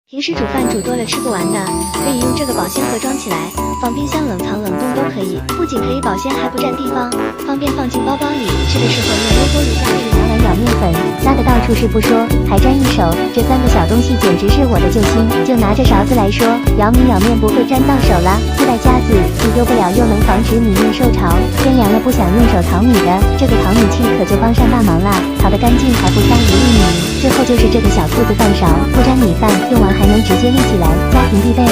平时煮饭煮多了吃不完的，可以用这个保鲜盒装起来，放冰箱冷藏冷冻都可以，不仅可以保鲜，还不占地方，方便放进包包里。吃的时候用微波炉加热拿来舀面粉，拉得到处是不说，还沾一手。这3个小东西简直是我的救星。就拿着勺子来说，舀米舀面不会沾到手啦，自带夹子，既丢不了又能防止米面受潮。天凉了不想用手淘米的，这个淘米器可就帮上大忙啦，淘得干净还不脏1粒米。最后就是这个小兔子饭勺，不沾米饭，用完还能直接立起来，家庭必备。